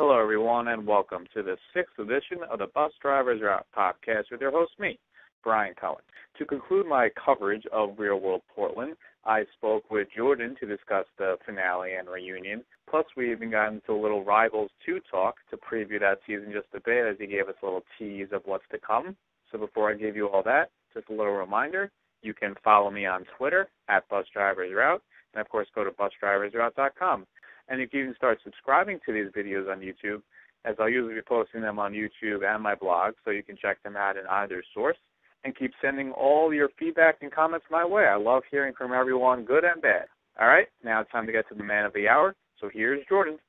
Hello, everyone, and welcome to the 6th edition of the Bus Drivers Route podcast with your host, me, Brian Cullen. To conclude my coverage of Real World Portland, I spoke with Jordan to discuss the finale and reunion. Plus, we even got into a little Rivals 2 talk to preview that season just a bit as he gave us a little tease of what's to come. So before I give you all that, just a little reminder, you can follow me on Twitter at BusDriversRoute, and of course go to busdriversroute.com. And you can even start subscribing to these videos on YouTube, as I'll usually be posting them on YouTube and my blog, so you can check them out in either source. And keep sending all your feedback and comments my way. I love hearing from everyone, good and bad. All right, now it's time to get to the man of the hour. So here's Jordan.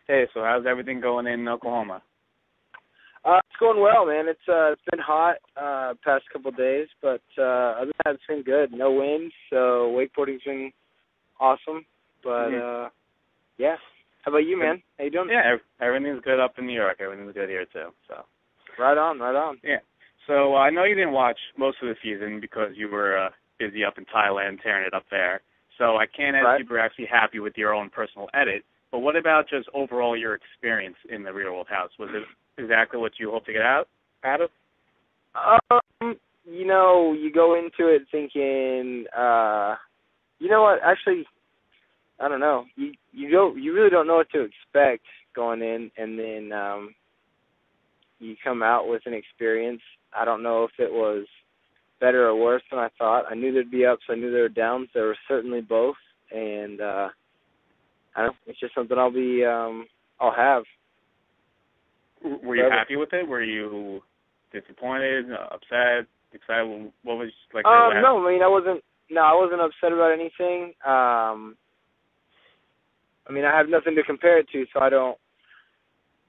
Hey, so how's everything going in Oklahoma? It's going well, man. It's been hot past couple of days, but other than that, it's been good. No wind, so wakeboarding's been awesome. But yeah. How about you, man? How you doing? Yeah, everything's good up in New York. Everything's good here too. So. Right on. Yeah. So I know you didn't watch most of the season because you were busy up in Thailand tearing it up there. So I can't ask if you were actually happy with your own personal edit. But what about just overall your experience in the Real World House? Was it exactly what you hoped to get out of? You go into it thinking, you know what? Actually, I don't know. You really don't know what to expect going in, and then you come out with an experience. I don't know if it was better or worse than I thought. I knew there'd be ups. I knew there were downs. There were certainly both, and I don't know. It's just something I'll have. Were you happy with it? Were you disappointed, upset, excited? What was like? No, I mean I wasn't upset about anything. I mean, I have nothing to compare it to, so I don't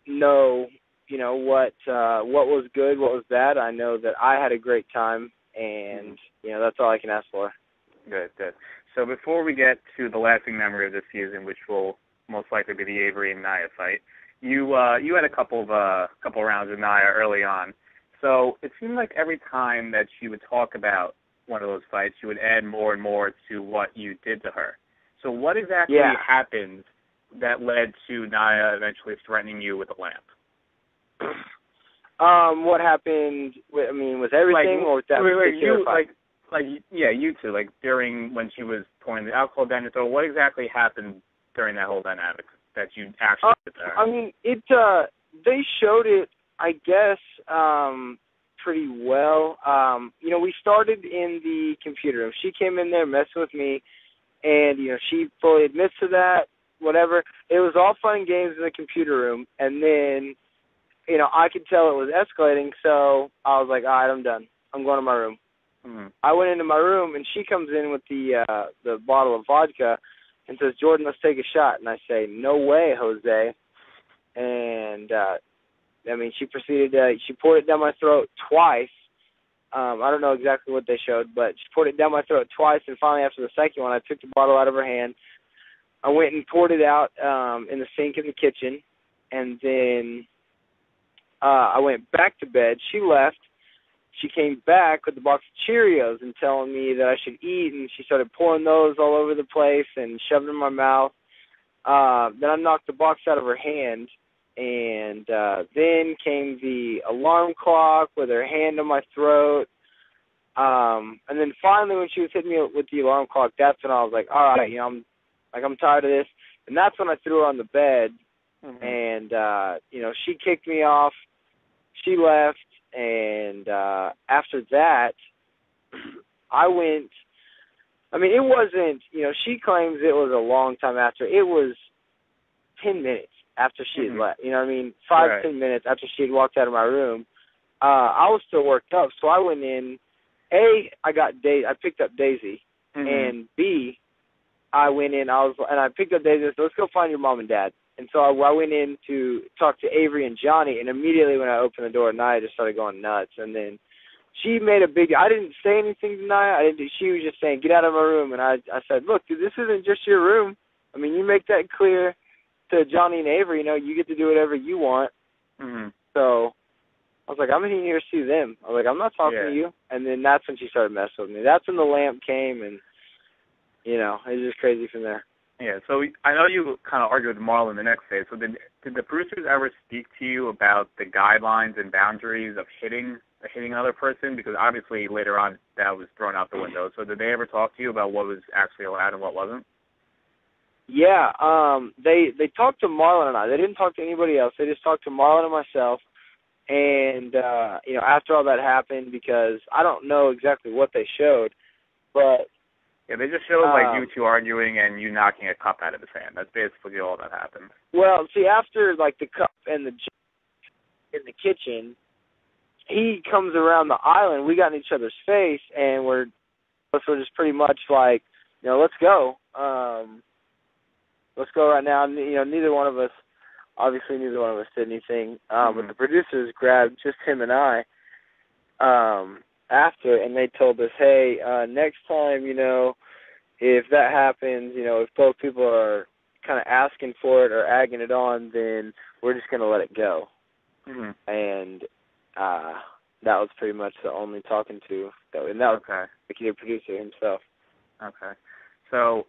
know, what was good, what was bad. I know that I had a great time, and, that's all I can ask for. Good. So before we get to the lasting memory of this season, which will most likely be the Averey and Nia fight, you had a couple rounds with Nanya early on. So it seemed like every time that she would talk about one of those fights, she would add more and more to what you did to her. So what exactly happened that led to Nanya eventually threatening you with a lamp? What happened? With everything, or with that particular fight? You two. Like during when she was pouring the alcohol down your throat. What exactly happened during that whole dynamic that you actually did to her? They showed it, I guess, pretty well. We started in the computer room. She came in there messing with me. And, she fully admits to that, whatever. It was all fun and games in the computer room. And then, I could tell it was escalating, so I was like, all right, I'm done. I'm going to my room. Mm-hmm. I went into my room, and she comes in with the bottle of vodka and says, Jordan, let's take a shot. And I say, no way, Jose. And, she proceeded she poured it down my throat twice. I don't know exactly what they showed, but she poured it down my throat twice, and finally after the second one, I took the bottle out of her hand. I went and poured it out in the sink in the kitchen, and then I went back to bed. She left. She came back with the box of Cheerios and telling me that I should eat, and she started pouring those all over the place and shoved them in my mouth. Then I knocked the box out of her hand, and then came the alarm clock with her hand on my throat. And then finally when she was hitting me with the alarm clock, that's when I was like, all right, I'm tired of this. And that's when I threw her on the bed. Mm-hmm. And, she kicked me off. She left. And after that, I went, it wasn't, she claims it was a long time after. It was 10 minutes after she had left. 10 minutes after she had walked out of my room. I was still worked up, so I went in. A, I picked up Daisy, and B, I went in. I picked up Daisy. So let's go find your mom and dad. And so I went in to talk to Averey and Johnny, and immediately when I opened the door, Nia just started going nuts. And then she made a big. I didn't say anything to Nia. She was just saying, "Get out of my room." And I said, "Look, dude, this isn't just your room. You make that clear to Johnny and Averey. You get to do whatever you want." Mm-hmm. So I was like, I'm in here to see them. I was like, I'm not talking to you. And then that's when she started messing with me. That's when the lamp came, and, it was just crazy from there. Yeah, so I know you kind of argued with Marlon the next day. So did the producers ever speak to you about the guidelines and boundaries of hitting another person? Because obviously later on that was thrown out the window. So did they ever talk to you about what was actually allowed and what wasn't? Yeah, they talked to Marlon and I. They didn't talk to anybody else. They just talked to Marlon and myself. And after all that happened, because I don't know exactly what they showed, but yeah, they just showed like you two arguing and you knocking a cup out of his hand. That's basically all that happened. Well, see, after like the cup and the jug in the kitchen, he comes around the island. We got in each other's face, and we're just pretty much like, let's go. Let's go right now. Neither one of us did anything. But the producers grabbed just him and I after, and they told us, hey, next time, if that happens, if both people are kind of asking for it or agging it on, then we're just going to let it go. Mm-hmm. And that was pretty much the only talking to. And that was the executive producer himself. Okay. So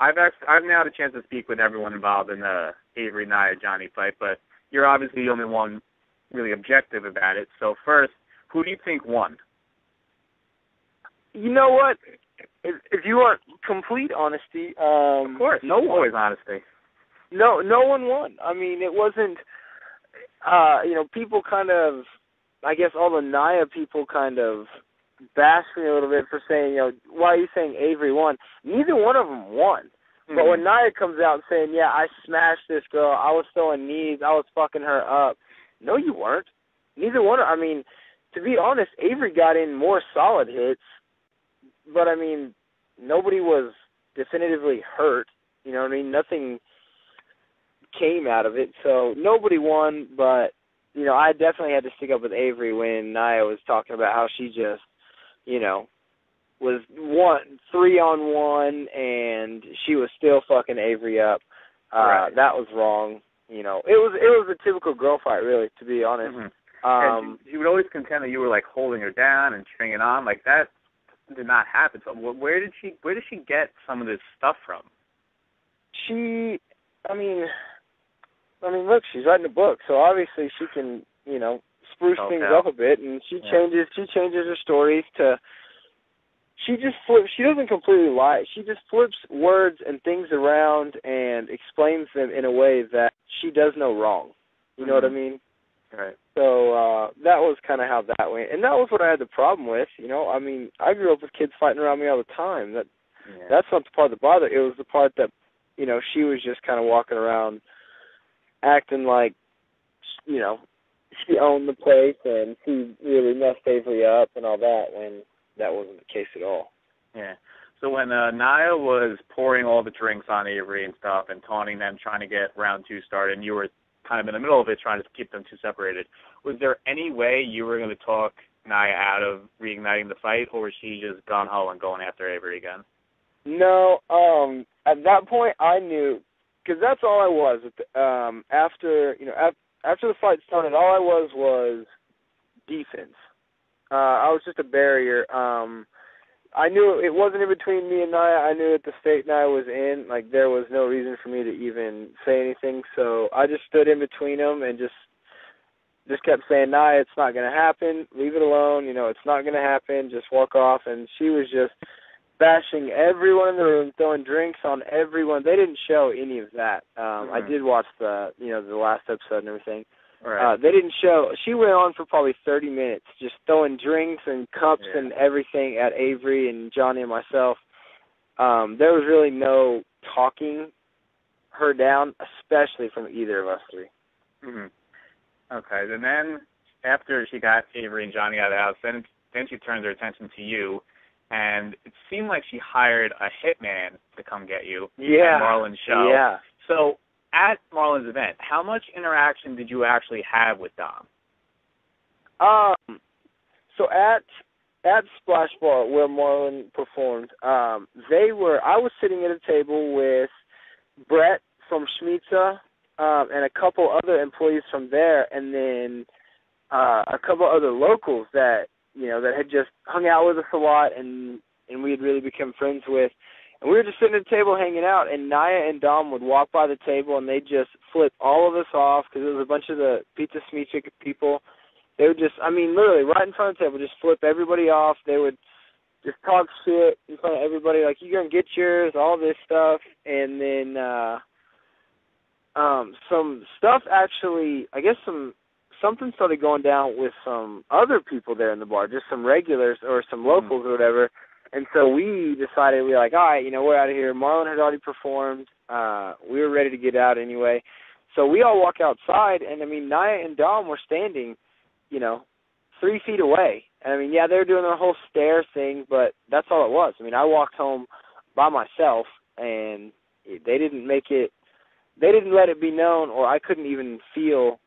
I've now had a chance to speak with everyone involved in the Averey Nia Johnny fight, but you're obviously the only one really objective about it. So first, who do you think won? You know what? If you want complete honesty, of course, no one. Always honesty. No one won. I mean, it wasn't. People kind of, I guess all the Nanya people kind of bashed me a little bit for saying, why are you saying Averey won? Neither one of them won. Mm-hmm. But when Nanya comes out saying, yeah, I smashed this girl, I was throwing knees, I was fucking her up. No, you weren't. Neither one. I mean, to be honest, Averey got in more solid hits, but I mean, nobody was definitively hurt. You know what I mean? Nothing came out of it, so nobody won. But I definitely had to stick up with Averey when Nanya was talking about how she just, was 3-on-1 and she was still fucking Averey up. Right. That was wrong. It was a typical girl fight, really, to be honest. Mm-hmm. And she would always contend that you were like holding her down and stringing on. Like that did not happen. So where did she get some of this stuff from? Look, she's writing a book, so obviously she can, spruce things up a bit, and she changes her stories to. She just flips. She doesn't completely lie. She just flips words and things around and explains them in a way that she does no wrong. You know what I mean? Right. So that was kind of how that went, and that was what I had the problem with. I grew up with kids fighting around me all the time. That's not the part that bothered. It was the part that, she was just kind of walking around, acting like, she owned the place and she really messed Averey up and all that, when that wasn't the case at all. Yeah. So when Nanya was pouring all the drinks on Averey and stuff and taunting them, trying to get round 2 started, and you were kind of in the middle of it trying to keep them 2 separated, was there any way you were going to talk Nanya out of reigniting the fight, or was she just gung-ho and going after Averey again? No. At that point, I knew, because that's all I was. After the fight started, all I was defense. I was just a barrier. I knew it wasn't in between me and Nanya. I knew at the state Nanya was in, like, there was no reason for me to even say anything. So I just stood in between them and just kept saying, Nanya, it's not going to happen. Leave it alone. It's not going to happen. Just walk off. And she was just bashing everyone in the room, throwing drinks on everyone. They didn't show any of that. I did watch the last episode and everything. Right. They didn't show. She went on for probably 30 minutes, just throwing drinks and cups and everything at Averey and Johnny and myself. There was really no talking her down, especially from either of us three. Mm-hmm. Okay. And then after she got Averey and Johnny out of the house, then she turned her attention to you, and it seemed like she hired a hitman to come get you at Marlon's show. Yeah. So at Marlon's event, how much interaction did you actually have with Dom? So at Splash Bar where Marlon performed, I was sitting at a table with Brett from Schmitza and a couple other employees from there, and then a couple other locals that that had just hung out with us a lot and we had really become friends with. And we were just sitting at the table hanging out, and Nanya and Dom would walk by the table, and they'd just flip all of us off because it was a bunch of the Pizza Smeechik people. They would just, I mean, literally right in front of the table, just flip everybody off. They would just talk shit in front of everybody, like, you're going to get yours, all this stuff. And then some stuff actually, I guess something started going down with some other people there in the bar, just some regulars or some locals or whatever. And so we decided, we were like, all right, we're out of here. Marlon had already performed. We were ready to get out anyway. So we all walk outside, and, I mean, Nanya and Dom were standing, 3 feet away. And, I mean, yeah, they were doing their whole stare thing, but that's all it was. I mean, I walked home by myself, and they didn't let it be known, or I couldn't even feel,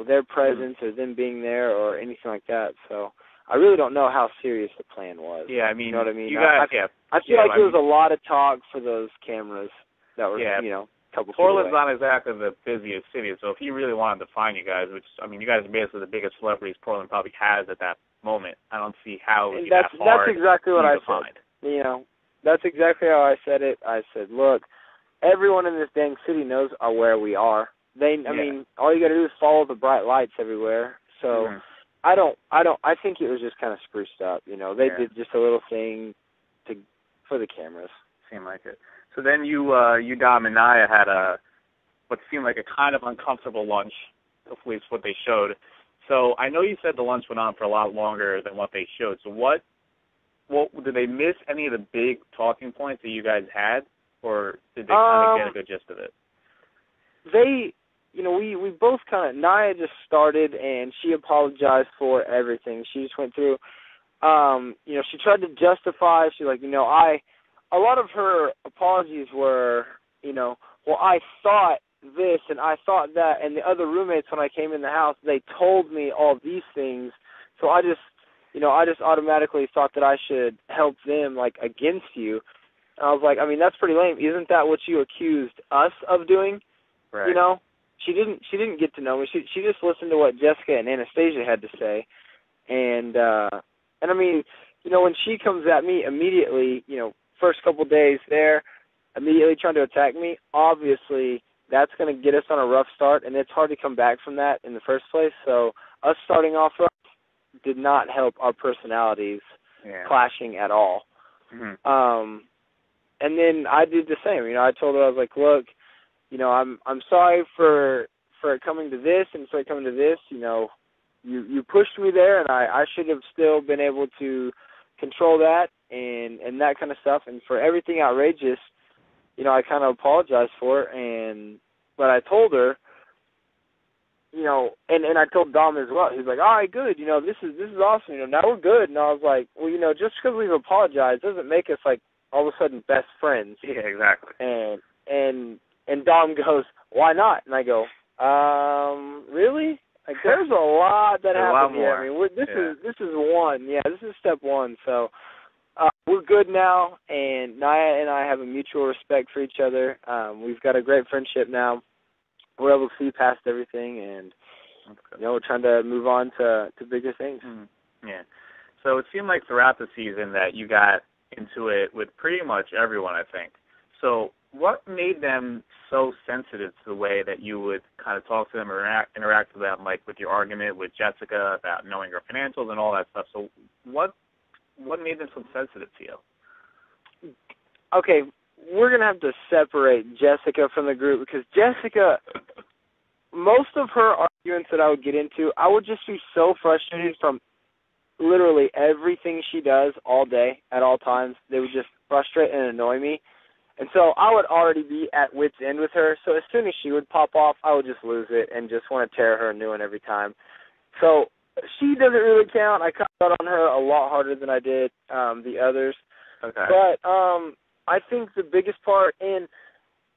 their presence or them being there or anything like that. So I really don't know how serious the plan was. Yeah, I mean, you know what I mean? You guys, I feel like there was a lot of talk for those cameras that were, a couple feet Portland's away. not exactly the busiest city, so if he really wanted to find you guys, which, I mean, you guys are basically the biggest celebrities Portland probably has at that moment, I don't see how it would be that hard. That's exactly what I said. That's exactly how I said it. I said, look, everyone in this dang city knows where we are. I mean, all you got to do is follow the bright lights everywhere. So I think it was just kind of spruced up. They did just a little thing for the cameras. Seemed like it. So then you Dom, and Naya had what seemed like a kind of uncomfortable lunch. Hopefully, it's what they showed. So I know you said the lunch went on for a lot longer than what they showed. So what did they miss any of the big talking points that you guys had, or did they kind of get a good gist of it? We both kind of, Naya just started, and she apologized for everything. She just went through, she tried to justify. She's like, a lot of her apologies were, well, I thought this and I thought that, and the other roommates, when I came in the house, they told me all these things, so I just automatically thought that I should help them, like, against you. And I was like, I mean, that's pretty lame. Isn't that what you accused us of doing? Right. She didn't get to know me. She just listened to what Jessica and Anastasia had to say, and I mean, when she comes at me immediately, first couple days there, immediately trying to attack me, obviously that's going to get us on a rough start, and it's hard to come back from that in the first place. So us starting off rough did not help our personalities clashing at all. Mm-hmm. And then I did the same. I told her, I was like, look, I'm sorry for it coming to this, and for it coming to this. You pushed me there, and I should have still been able to control that and that kind of stuff. And for everything outrageous, I kind of apologized for it. But I told her, and I told Dom as well. He's like, all right, good. This is awesome. Now we're good. And I was like, well, just because we've apologized doesn't make us, like, all of a sudden best friends. Yeah, exactly. And Dom goes, why not? And I go, really? Like, there's a lot that happened here. I mean, this is one. Yeah, this is step one. So we're good now, and Naya and I have a mutual respect for each other. We've got a great friendship now. We're able to see past everything, and we're trying to move on to bigger things. Mm-hmm. Yeah. So it seemed like throughout the season that you got into it with pretty much everyone, I think. So what made them so sensitive to the way that you would kind of talk to them or interact with them, like with your argument with Jessica about knowing your financials and all that stuff? So what made them so sensitive to you? Okay, we're going to have to separate Jessica from the group, because Jessica, most of her arguments that I would get into, I would just be so frustrated from literally everything she does all day at all times. They would just frustrate and annoy me. And so I would already be at wit's end with her. So as soon as she would pop off, I would just lose it and just want to tear her a new one every time. So she doesn't really count. I cut out on her a lot harder than I did the others. Okay. But I think the biggest part, and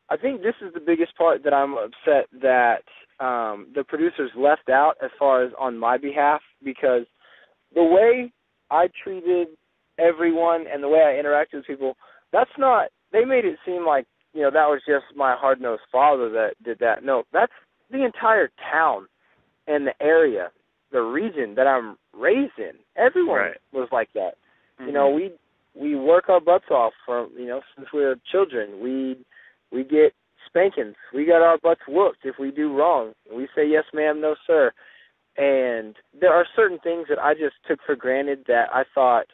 I think this is the biggest part that I'm upset that the producers left out as far as on my behalf, because the way I treated everyone and the way I interacted with people, that's not, they made it seem like, that was just my hard-nosed father that did that. No, that's the entire town and the area, the region that I'm raised in. Everyone was like that. Mm-hmm. we work our butts off from, since we were children. We get spankings. We got our butts whooped if we do wrong. We say yes, ma'am, no, sir. And there are certain things that I just took for granted that I thought,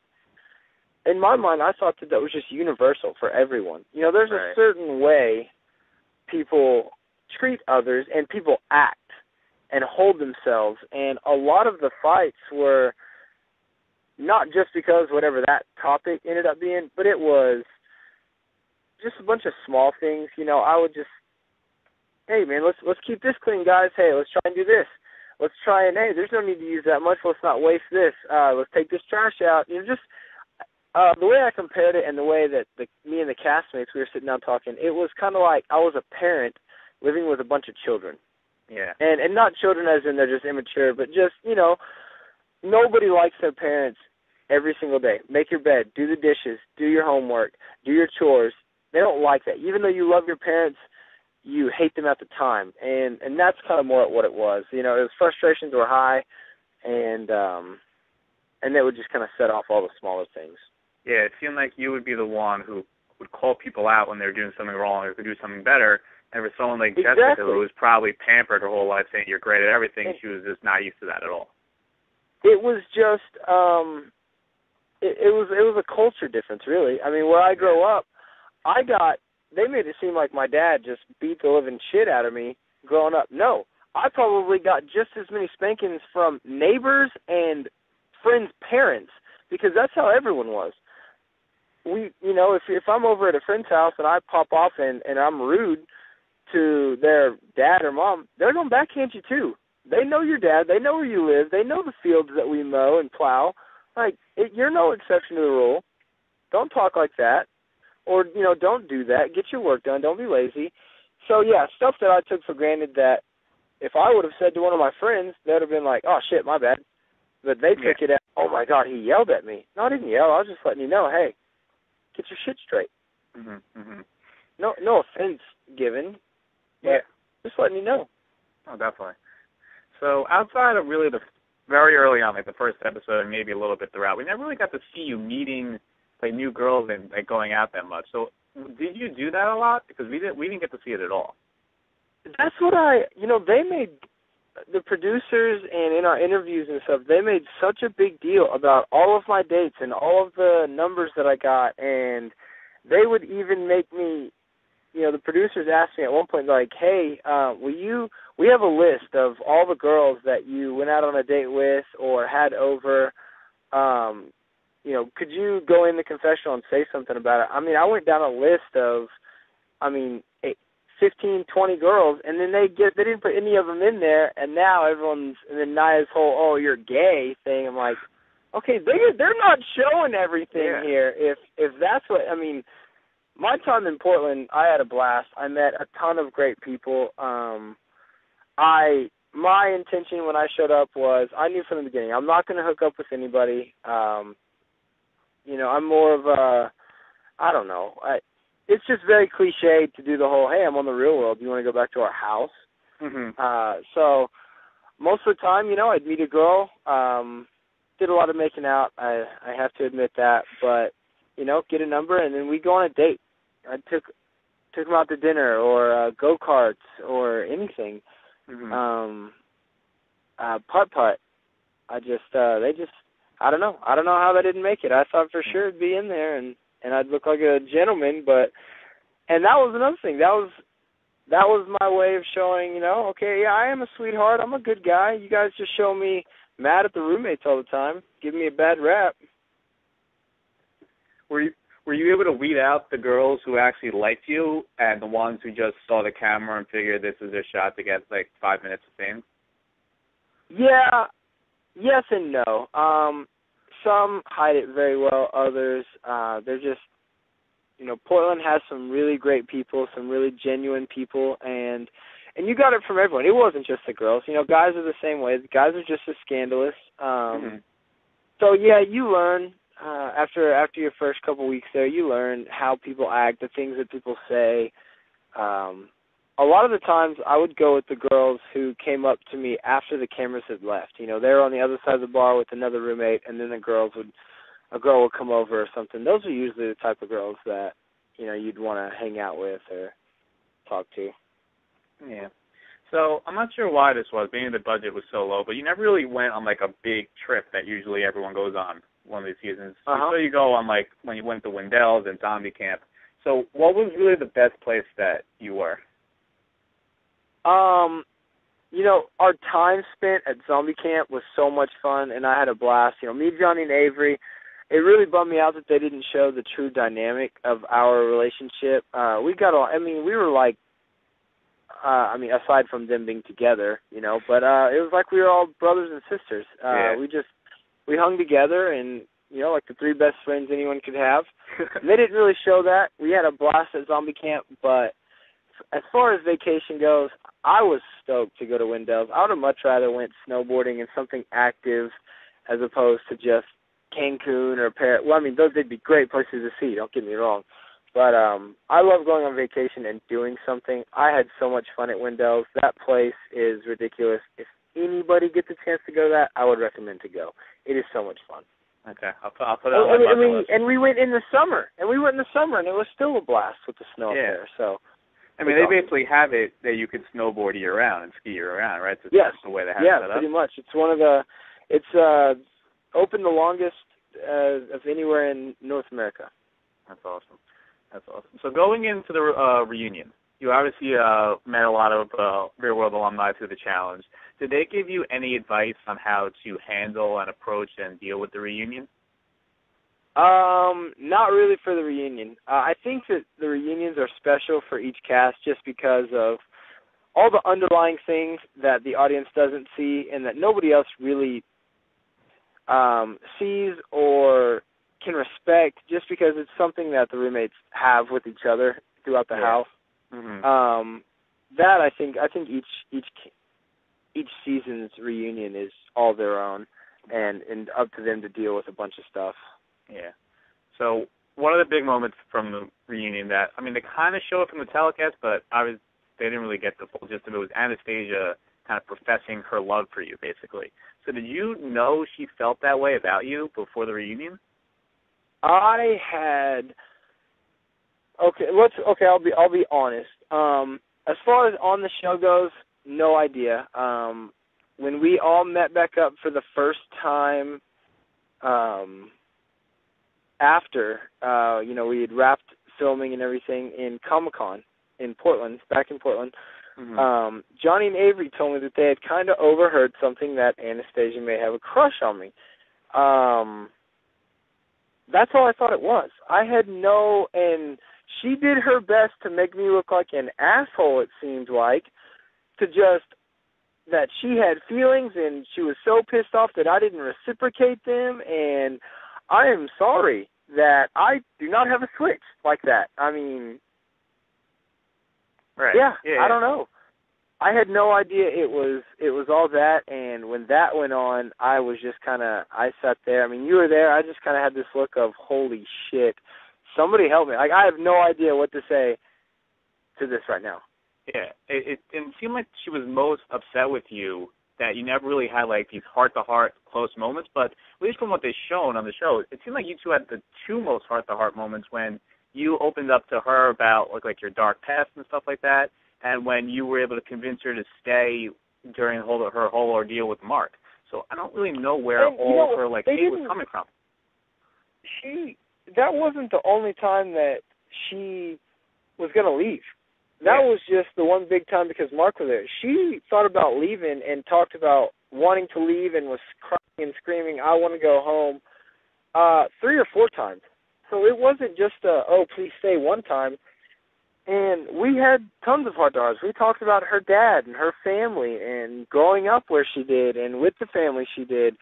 in my mind, I thought that was just universal for everyone. There's right. a certain way people treat others and people act and hold themselves. And a lot of the fights were not just because whatever that topic ended up being, but it was just a bunch of small things. I would just, hey, man, let's keep this clean, guys. Hey, let's try and do this. Let's try and, hey, there's no need to use that much. Let's not waste this. Let's take this trash out. Just the way I compared it and the way that me and the castmates, we were sitting down talking, it was kind of like I was a parent living with a bunch of children. Yeah. And not children as in they're just immature, but just, nobody likes their parents every single day. Make your bed, do the dishes, do your homework, do your chores. They don't like that. Even though you love your parents, you hate them at the time. And that's kind of more what it was. It was frustrations were high, and that would just kind of set off all the smaller things. Yeah, it seemed like you would be the one who would call people out when they were doing something wrong or could do something better. And for someone like Jessica, who was probably pampered her whole life saying you're great at everything, she was just not used to that at all. It was just, it was a culture difference, really. I mean, where I grew up, they made it seem like my dad just beat the living shit out of me growing up. No, I probably got just as many spankings from neighbors and friends' parents because that's how everyone was. If I'm over at a friend's house and I pop off and I'm rude to their dad or mom, they're going to backhand you too. They know your dad. They know where you live. They know the fields that we mow and plow. You're no exception to the rule. Don't talk like that. Or, don't do that. Get your work done. Don't be lazy. So, yeah, stuff that I took for granted that if I would have said to one of my friends, they would have been like, oh, shit, my bad. But they took it as, oh, my God, he yelled at me. No, I didn't yell. I was just letting you know, hey, get your shit straight. Mm-hmm. Mm-hmm. No offense given. Yeah. Just letting you know. Oh, definitely. So outside of really the very early on, like the first episode and maybe a little bit throughout, we never really got to see you meeting new girls and going out that much. So did you do that a lot? Because we didn't get to see it at all. That's what they made, the producers and in our interviews and stuff, they made such a big deal about all of my dates and all of the numbers that I got, and they would even make me, the producers asked me at one point, like, hey, we have a list of all the girls that you went out on a date with or had over, could you go in the confessional and say something about it? I mean, I went down a list of, 15, 20 girls, and then they didn't put any of them in there, and now and then Nia's whole, oh, you're gay thing. I'm like, okay, they're not showing everything here. If that's what, my time in Portland, I had a blast. I met a ton of great people. My intention when I showed up was, I knew from the beginning, I'm not going to hook up with anybody. I'm more of a, I don't know. It's just very cliche to do the whole, hey, I'm on the real world. Do you want to go back to our house? Mm-hmm. So most of the time, I'd meet a girl. Did a lot of making out. I have to admit that. But, get a number, and then we'd go on a date. I took them out to dinner or go-karts or anything. Mm-hmm. Putt-putt. I don't know. I don't know how they didn't make it. I thought for sure it'd be in there, and I'd look like a gentleman, and that was another thing. That was my way of showing, okay, yeah, I am a sweetheart. I'm a good guy. You guys just show me mad at the roommates all the time, give me a bad rap. Were you able to weed out the girls who actually liked you and the ones who just saw the camera and figured this is their shot to get 5 minutes of fame? Yeah, yes and no. Some hide it very well. Others, they're just, Portland has some really great people, some really genuine people, and you got it from everyone. It wasn't just the girls. Guys are the same way. The guys are just as scandalous. So, yeah, you learn after your first couple weeks there, you learn how people act, the things that people say. A lot of the times I would go with the girls who came up to me after the cameras had left. They were on the other side of the bar with another roommate, and then the girls would a girl will come over or something. Those are usually the type of girls that, you know, you'd want to hang out with or talk to. Yeah. So I'm not sure why this was, being the budget was so low, but you never really went on, like, a big trip that usually everyone goes on one of these seasons. So you go on, like, when you went to Wendell's and Zombie Camp. So what was really the best place that you were? You know, our time spent at Zombie Camp was so much fun, and I had a blast. You know, me, Johnny, and Averey, it really bummed me out that they didn't show the true dynamic of our relationship. We got all, I mean, we were like, aside from them being together, you know, but it was like we were all brothers and sisters. We hung together and, you know, like the three best friends anyone could have. They didn't really show that. We had a blast at Zombie Camp, but as far as vacation goes, I was stoked to go to Wendell's. I would have much rather went snowboarding and something active as opposed to just Cancun or Paris. Well, I mean, they'd be great places to see, don't get me wrong. But I love going on vacation and doing something. I had so much fun at Wendell's. That place is ridiculous. If anybody gets a chance to go to that, I would recommend to go. It is so much fun. Okay, I'll put it on my bucket list. And we went in the summer, and it was still a blast with the snow up there. So, I mean, they basically have it that you could snowboard year-round and ski year-round, right? So yes. That's the way they have it set up. Yeah, pretty much. It's it's open the longest of anywhere in North America. That's awesome. So going into the reunion, you obviously met a lot of Real World alumni through the challenge. Did they give you any advice on how to handle and approach and deal with the reunion? Not really for the reunion. I think that the reunions are special for each cast just because of all the underlying things that the audience doesn't see and that nobody else really sees or can respect, just because it's something that the roommates have with each other throughout the house. Mm-hmm. That I think each season's reunion is all their own and up to them to deal with a bunch of stuff. Yeah. So one of the big moments from the reunion that, I mean, they kind of show it from the telecast, but they didn't really get the full gist of it, was Anastasia kind of professing her love for you, basically. So did you know she felt that way about you before the reunion? I'll be honest. As far as on the show goes, no idea. When we all met back up for the first time after, we had wrapped filming and everything in Comic-Con in Portland, back in Portland, mm-hmm. Johnny and Averey told me that they had kind of overheard something that Anastasia may have a crush on me. That's all I thought it was. And she did her best to make me look like an asshole, it seemed like, that she had feelings and she was so pissed off that I didn't reciprocate them, and I am sorry that I do not have a switch like that. I mean, right. Yeah, I don't know. I had no idea it was all that, and when that went on, I was just I sat there. I mean, you were there. I just kind of had this look of, holy shit, somebody help me. Like, I have no idea what to say to this right now. Yeah, it seemed like she was most upset with you that you never really had, like, these heart-to-heart close moments, but at least from what they've shown on the show, it seemed like you two had the two most heart-to-heart moments when you opened up to her about, like your dark past and stuff like that, and when you were able to convince her to stay during her whole ordeal with Mark. So I don't really know where all of her, hate was coming from. That wasn't the only time that she was going to leave. That was just the one big time because Mark was there. She thought about leaving and talked about wanting to leave and was crying and screaming, I want to go home, 3 or 4 times. So it wasn't just please stay one time. And we had tons of heart-to-hearts. We talked about her dad and her family and growing up where she did and with the family she did.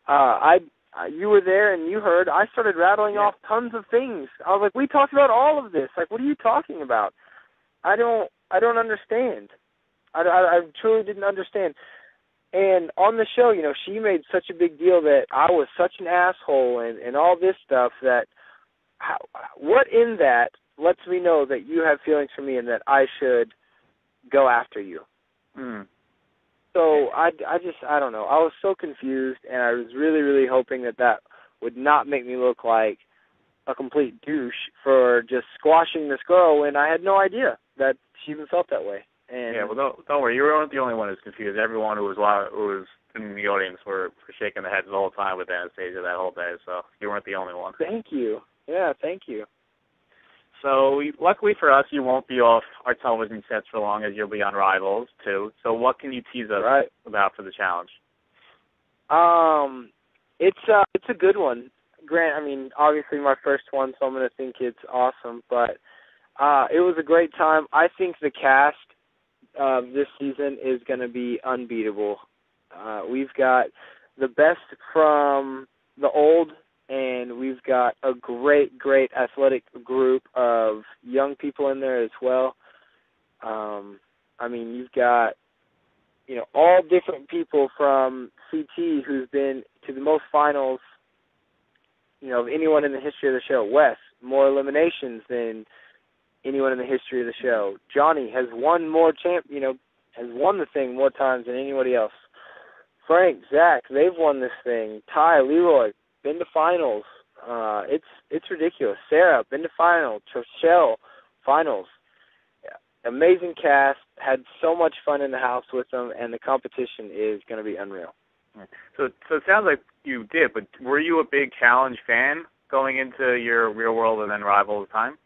You were there and you heard. I started rattling off tons of things. I was like, we talked about all of this. Like, what are you talking about? I don't understand. I truly didn't understand. And on the show, she made such a big deal that I was such an asshole and all this stuff that what in that lets me know that you have feelings for me and that I should go after you. Mm. So I don't know. I was so confused, and I was really, really hoping that would not make me look like a complete douche for just squashing this girl when I had no idea that she even felt that way. And yeah, well, don't worry. You weren't the only one who's confused. Everyone who was in the audience were shaking their heads the whole time with Anastasia that whole day, so you weren't the only one. Thank you. Yeah, thank you. So luckily for us, you won't be off our television sets for long, as you'll be on Rivals, too. So what can you tease us about for the challenge? It's a good one. Grant, I mean, obviously my first one, so I'm going to think it's awesome, but it was a great time. I think the cast this season is going to be unbeatable. We've got the best from the old, and we've got a great, great athletic group of young people in there as well. I mean, you've got, all different people from CT who's been to the most finals, of anyone in the history of the show. Wes, more eliminations than anyone in the history of the show. Johnny has won has won the thing more times than anybody else. Frank, Zach, they've won this thing. Ty, Leroy, been to finals. It's ridiculous. Sarah, been to finals. Trishelle, finals. Yeah. Amazing cast. Had so much fun in the house with them, and the competition is going to be unreal. So it sounds like you did, but were you a big challenge fan going into your Real World and then Rivals time?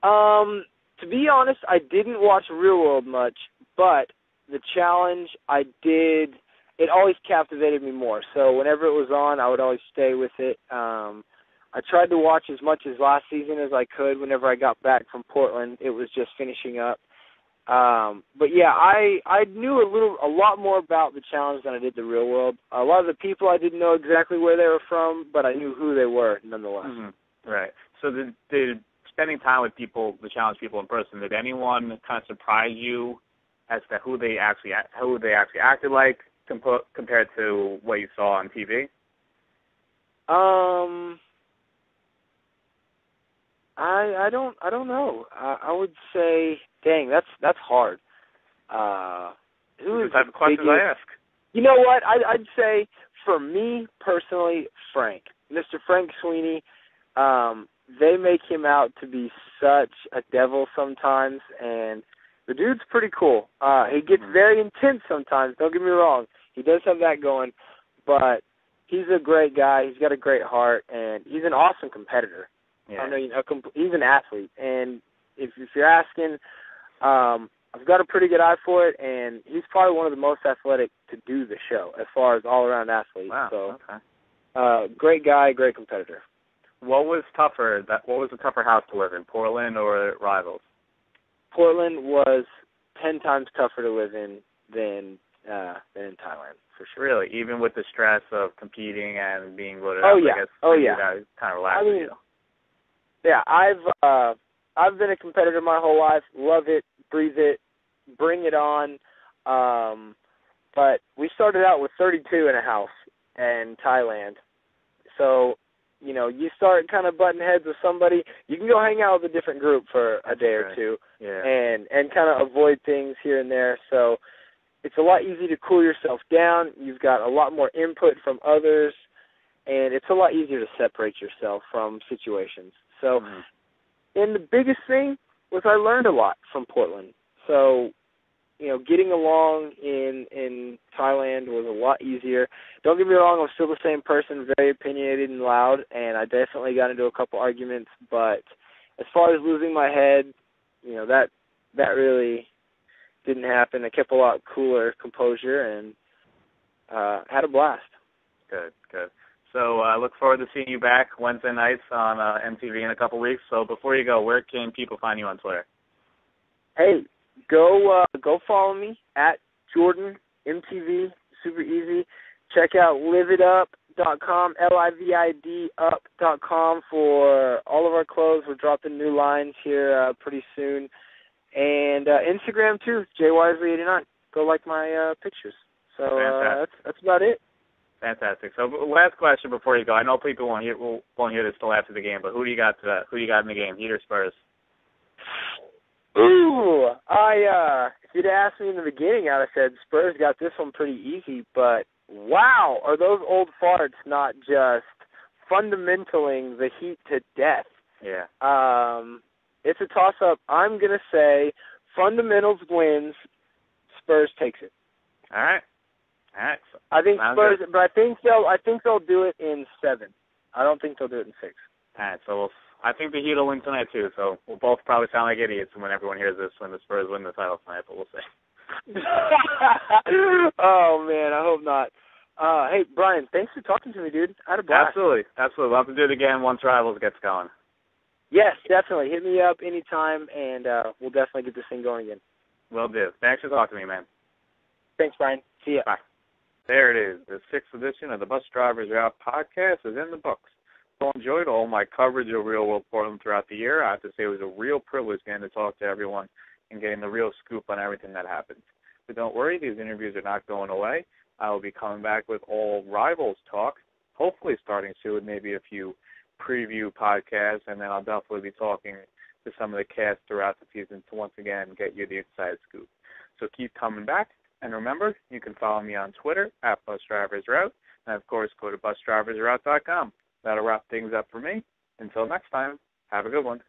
To be honest, I didn't watch Real World much, but the challenge I did. It always captivated me more. So whenever it was on, I would always stay with it. I tried to watch as much as last season as I could. Whenever I got back from Portland, it was just finishing up. But yeah, I knew a lot more about the challenge than I did the Real World. A lot of the people I didn't know exactly where they were from, but I knew who they were nonetheless. Mm-hmm. Right. So did spending time with the challenge people in person, did anyone kind of surprise you as to who they actually acted like compared to what you saw on TV? I don't know. I would say, dang, that's hard. Who is the type of questions I ask? You know what? I'd say for me personally, Frank, Mr. Frank Sweeney. They make him out to be such a devil sometimes, and the dude's pretty cool. He gets very intense sometimes. Don't get me wrong. He does have that going, but he's a great guy. He's got a great heart, and he's an awesome competitor. Yeah. I mean, he's an athlete, and if you're asking, I've got a pretty good eye for it, and he's probably one of the most athletic to do the show as far as all-around athlete. Wow. So, okay. Great guy, great competitor. What was the tougher house to live in, Portland or Rivals? Portland was 10 times tougher to live in than in Thailand, for sure. Really? Even with the stress of competing and being voted out? I guess that kind of relaxes you. Yeah, I've been a competitor my whole life. Love it, breathe it, bring it on. But we started out with 32 in a house in Thailand. So, you start kind of butting heads with somebody, you can go hang out with a different group for a day or two and kind of avoid things here and there. So it's a lot easier to cool yourself down. You've got a lot more input from others, and it's a lot easier to separate yourself from situations. So, and the biggest thing was I learned a lot from Portland. So, getting along in Thailand was a lot easier. Don't get me wrong, I'm still the same person, very opinionated and loud, and I definitely got into a couple arguments. But as far as losing my head, that really didn't happen. I kept a lot cooler composure and had a blast. Good. So I look forward to seeing you back Wednesday nights on MTV in a couple weeks. So before you go, where can people find you on Twitter? Hey, go follow me at Jordan MTV. Super easy. Check out liveitup.com, LIVID up.com for all of our clothes. We're dropping new lines here pretty soon. And Instagram too, JWisley89. Go like my pictures. So that's about it. Fantastic. So last question before you go. I know people won't hear this till after the game, but who do you got in the game, Heat or Spurs? Ooh, if you'd asked me in the beginning, I'd have said Spurs got this one pretty easy, but wow, are those old farts not just fundamentaling the Heat to death. Yeah. It's a toss-up. I'm going to say fundamentals wins, Spurs takes it. All right. So, I think Spurs, good. but I think they'll do it in 7. I don't think they'll do it in 6. All right, so I think the Heat will win tonight, too, so we'll both probably sound like idiots when everyone hears this when the Spurs win the title tonight, but we'll see. Oh, man, I hope not. Hey, Brian, thanks for talking to me, dude. I had a blast. Absolutely. We'll have to do it again once Rivals gets going. Yes, definitely. Hit me up anytime, and we'll definitely get this thing going again. Will do. Thanks for talking to me, man. Thanks, Brian. See ya. Bye. There it is. The 6th edition of the Bus Drivers Are Out podcast is in the books. So enjoyed all my coverage of Real World Portland throughout the year. I have to say it was a real privilege getting to talk to everyone and getting the real scoop on everything that happens. But don't worry, these interviews are not going away. I will be coming back with all Rivals talk, hopefully starting soon with maybe a few preview podcasts, and then I'll definitely be talking to some of the cast throughout the season to once again get you the inside scoop. So keep coming back. And remember, you can follow me on Twitter at BusDriversRoute, and of course, go to busdriversroute.com. That'll wrap things up for me. Until next time, have a good one.